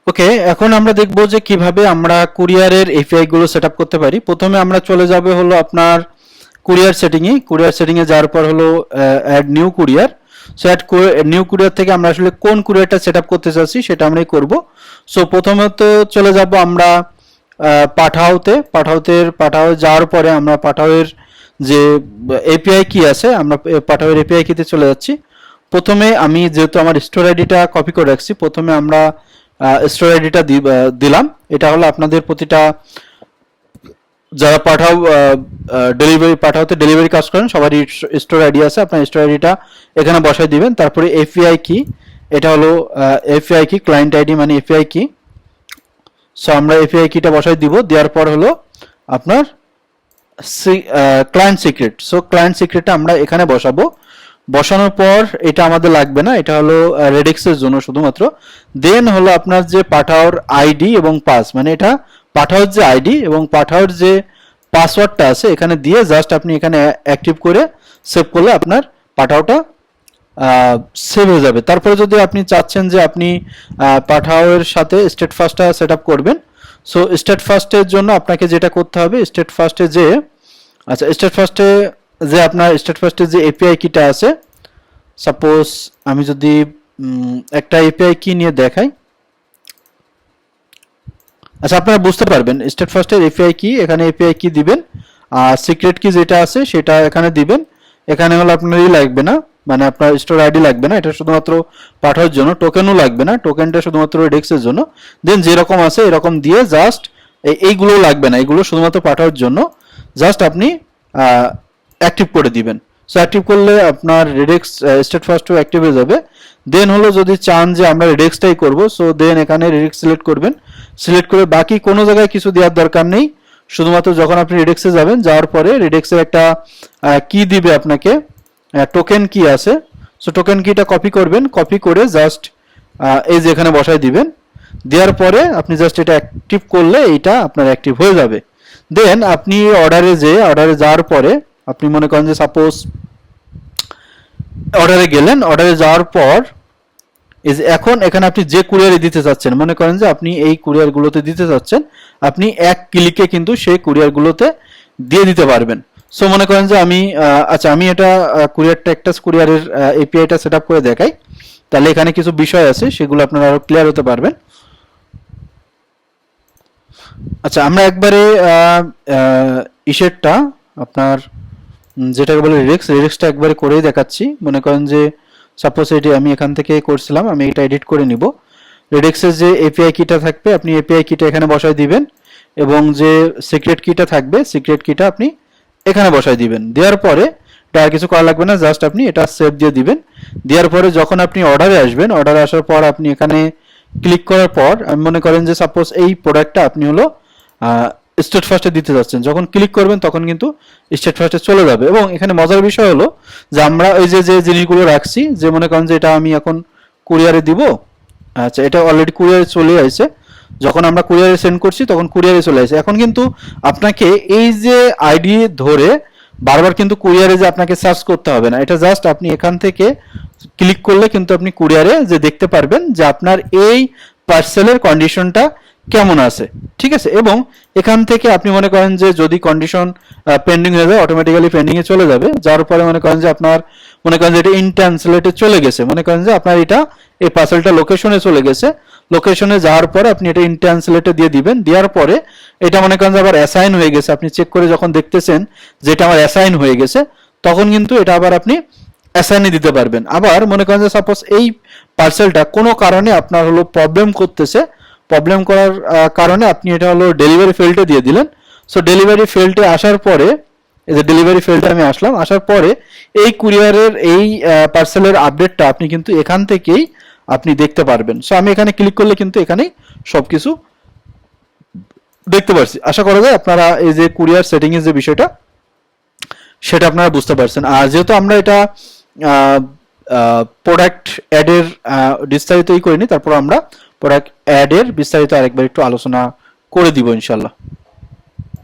ওকে, এখন আমরা দেখব যে কিভাবে আমরা কুরিয়ারের এপিআই গুলো সেটআপ করতে পারি। প্রথমে আমরা চলে যাব হলো আপনার কুরিয়ার সেটিং এ যাওয়ার পর হলো add new courier. So add new courier থেকে আমরা আসলে কোন কুরিয়ারটা সেটআপ করতে চাচ্ছি সেটা আমরাই করব। সো প্রথমত চলে যাব আমরা পাঠাও যাওয়ার পরে আমরা পাঠাওয়ের যে এপিআই কি আছে, আমরা পাঠাওয়ের এপিআই কিতে চলে যাচ্ছি। প্রথমে আমি যেহেতু আমার স্টোর আইডিটা কপি করে রাখছি, প্রথমে আমরা স্টোর আইডিটা দিলাম। এটা হলো আপনাদের প্রতিটা যারা পাঠাওতে ডেলিভারি কাজ করেন সবারই স্টোর আইডি আছে, আপনার স্টোর আইডিটা এখানে বসাই দিবেন। তারপরে এপিআই কি, এটা হলো এপিআই কি, ক্লায়েন্ট আইডি মানে এপিআই কি। সো আমরা এপিআই কিটা বসাই দিব, দেওয়ার পর হলো আপনার ক্লায়েন্ট সিক্রেট। সো ক্লায়েন্ট সিক্রেটটা আমরা এখানে বসাবো। বসানোর পর এটা আমাদের লাগবে না, এটা হলো রেডিক্সের জন্য শুধুমাত্র। দেন হলো আপনার যে পাঠাওর আইডি এবং পাস, মানে এটা পাঠাওর যে আইডি এবং পাঠাওর যে পাসওয়ার্ডটা আছে এখানে দিয়ে জাস্ট আপনি এখানে অ্যাক্টিভ করে সেভ করলে আপনার পাঠাওটা সেভ হয়ে যাবে। তারপরে যদি আপনি চাচ্ছেন যে আপনি পাঠাওয়ের সাথে স্টেট ফার্স্টটা সেট আপ করবেন, সো স্টেট ফার্স্টের জন্য আপনাকে যেটা করতে হবে, স্টেট ফার্স্টে যে আপনার স্টেট ফার্স্টে যে এপিআই কিটা আছে, সাপোজ আমি যদি একটা এপিআই কি নিয়ে দেখাই, আচ্ছা আপনারা বুঝতে পারবেন। স্টেট ফার্স্টের এপিআই কি, এখানে এপিআই কি দিবেন, আর সিক্রেট কি যেটা আছে সেটা এখানে দিবেন। এখানে হলো আপনারই লাগবে না, মানে আপনার স্টোর আইডি লাগবে না, এটা শুধুমাত্র পাঠানোর জন্য। টোকেনও লাগবে না, টোকেনটা শুধুমাত্র রেডিক্সের জন্য। দেন যেরকম আছে এরকম দিয়ে জাস্ট এইগুলো লাগবে না, এগুলো শুধুমাত্র পাঠানোর জন্য। জাস্ট আপনি অ্যাক্টিভ করে দিবেন। সো অ্যাক্টিভ করলে আপনার রেডিক্স স্টেট ফার্স্টও অ্যাক্টিভ হয়ে যাবে। দেন হলো যদি চান যে আমরা রেডিক্সটাই করব, সো দেন এখানে রেডিক্স সিলেক্ট করবেন। সিলেক্ট করে বাকি কোনো জায়গায় কিছু দেওয়ার দরকার নেই, শুধুমাত্র যখন আপনি রেডিক্সে যাবেন, যাওয়ার পরে রেডিক্সের একটা কি দিবে আপনাকে, টোকেন কি আছে। সো টোকেন কিটা কপি করবেন, কপি করে জাস্ট এই যে এখানে বসাই দিবেন। দেওয়ার পরে আপনি জাস্ট এটা অ্যাক্টিভ করলে এইটা আপনার অ্যাক্টিভ হয়ে যাবে। দেন আপনি অর্ডারে যাওয়ার পরে আপনি মনে করেন যে সাপোজ অর্ডারে গেলেন, অর্ডারে যাওয়ার পর এখন এখানে আপনি যে কুরিয়ারে দিতে চাচ্ছেন, মনে করেন যে আপনি এই কুরিয়ারগুলোতে দিতে চাচ্ছেন, আপনি এক ক্লিকে কিন্তু সেই কুরিয়ারগুলোতে দিয়ে দিতে পারবেন। সো মনে করেন যে আমি এটা কুরিয়ারের এপিআইটা সেট আপ করে দেখাই, তাহলে এখানে কিছু বিষয় আছে সেগুলো আপনারা আরো ক্লিয়ার হতে পারবেন। আচ্ছা আমরা একবারে ইশেরটা আপনার যেটাকে বলে রিডিক্সটা একবারে করেই দেখাচ্ছি। মনে করেন যে সাপোজ এটি আমি এখান থেকে করছিলাম, আমি এটা এডিট করে নিব। রেডিক্সের যে এপিআই কিটা থাকবে আপনি এপিআই কিটা এখানে বসাই দিবেন, এবং যে সিক্রেট কিটা থাকবে সিক্রেট কিটা আপনি এখানে বসাই দিবেন। দেওয়ার পরে এটা আর কিছু করা লাগবে না, জাস্ট আপনি এটা সেভ দিয়ে দিবেন। দেওয়ার পরে যখন আপনি অর্ডারে আসবেন, অর্ডারে আসার পর আপনি এখানে ক্লিক করার পর আমি মনে করেন যে সাপোজ এই প্রোডাক্টটা আপনি হলো স্টেট ফার্স্টে দিতে যাচ্ছেন, যখন ক্লিক করবেন তখন কিন্তু স্টেট ফার্স্টে চলে যাবে। এবং এখানে মজার বিষয় হলো যে আমরা ওই যে জিনিসগুলো রাখছি, যে মনে করেন যে এটা আমি এখন কুরিয়ারে দিব, আচ্ছা এটা অলরেডি কুরিয়ারে চলে আসছে, যখন আমরা কুরিয়ারে সেন্ড করছি তখন কুরিয়ারে চলে আসে। এখন কিন্তু আপনাকে এই যে আইডি ধরে বারবার কিন্তু কুরিয়ারে যে আপনাকে সার্চ করতে হবে না, এটা জাস্ট আপনি এখান থেকে ক্লিক করলে কিন্তু আপনি কুরিয়ারে যে দেখতে পারবেন যে আপনার এই পার্সেলের কন্ডিশনটা কেমন আছে, ঠিক আছে। এবং এখান থেকে আপনি মনে করেন যে যদি কন্ডিশন পেন্ডিং হয়ে যায়, অটোমেটিক্যালি পেন্ডিং এ চলে যাবে। যার পরে মনে করেন যে এটা ইনট্রান্সলেটে চলে গেছে, মনে করেন যে আপনার এটা এই পার্সেলটা লোকেশনে চলে গেছে। লোকেশনে যাওয়ার পরে আপনি এটা ইনট্রান্সলেটে দিয়ে দিবেন। দেওয়ার পরে এটা মনে করেন যে আবার অ্যাসাইন হয়ে গেছে, আপনি চেক করে যখন দেখতেছেন যে এটা আমার অ্যাসাইন হয়ে গেছে, তখন কিন্তু এটা আবার আপনি অ্যাসাইনে দিতে পারবেন। আবার মনে করেন যে সাপোজ এই পার্সেলটা কোনো কারণে আপনার হলো প্রবলেম করার কারণে আপনি এটা হলো ডেলিভারি ফেল্ডে দিয়ে দিলেন। সো ডেলিভারি ফেল্ডে আসার পরে এই যে ডেলিভারি ফেল্ডে আমি আসলাম, আসার পরে এই কুরিয়ারের এই পার্সেলের আপডেটটা আপনি কিন্তু এখান থেকেই আপনি দেখতে পারবেন। সো আমি এখানে ক্লিক করলে কিন্তু এখানেই সবকিছু দেখতে পারছি। আশা করা যায় আপনারা এই যে কুরিয়ার সেটিং এর যে বিষয়টা সেটা আপনারা বুঝতে পারছেন। আর যেহেতু আমরা এটা প্রোডাক্ট অ্যাডের বিস্তারিতই করিনি, তারপর আমরা প্রোডাক্ট অ্যাডের বিস্তারিত আরেকবার একটু আলোচনা করে দিব ইনশাল্লাহ।